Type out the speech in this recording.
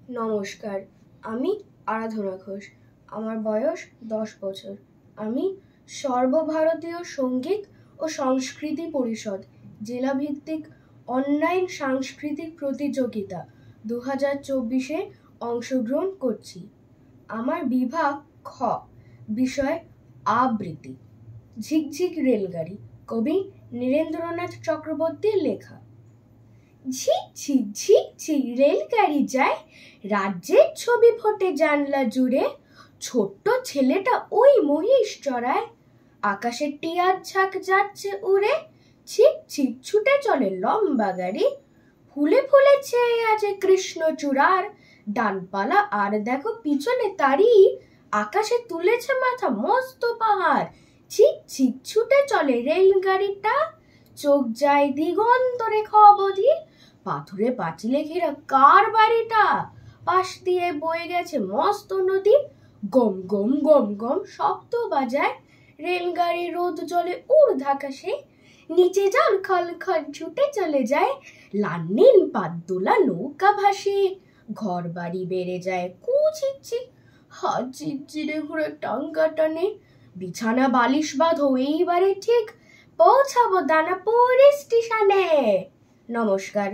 নমস্কার, আমি আরাধনা ঘোষ। আমার বয়স 10 বছর। আমি সর্বভারতীয় সঙ্গীত ও সংস্কৃতি পরিষদ জেলাভিত্তিক অনলাইন সাংস্কৃতিক প্রতিযোগিতা 2024-এ অংশগ্রহণ করছি। আমার বিভাগ খ, বিষয় আবৃত্তি। ঝিকঝিক রেলগাড়ি, কবি নীরেন্দ্রনাথ চক্রবর্তীর লেখা। ঝিক ঝিক ঝিক ঝিক রেলগাড়ি যায়, রাজ্যের ছবি ফোটে জানলা জুড়ে। ছোট্ট ছেলেটা ওই মহিষ চড়ায়, আকাশে টিয়ার ঝাঁক যাচ্ছে উড়ে। ছিক ছিক ছুটে চলে লম্বা গাড়ি, ফুলে ফুলে ছেয়ে আছে কৃষ্ণচূড়ার ডালপালা। আর দেখো পিছনে তারই আকাশে তুলেছে মাথা মস্ত পাহাড়। ছিক ছিক ছুটে চলে রেলগাড়িটা, চোখ যায় দিগন্তরে অবধি। পাথুরে পাঁচিলে ঘেরা কার বাড়িটা, পাশ দিয়ে বয়ে গেছে মস্ত নদী। গম গম গম গম শব্দ বাজায়, রেলগাড়ি রোদ জলে ঊর্ধ্বাকাশে। নিচে জল খল খল ছুটে চলে যায়, লাল নীল পাতদোলা নৌকা ভাসে। ঘর বাড়ি বেড়ে যায় কুচিকচিক, হাত চিরচিরে ঘুরে টাঙ্গা টানে। বিছানা বালিশ বাঁধো এইবারে ঠিক, পৌঁছাবো দানাপুর স্টেশনে। নমস্কার।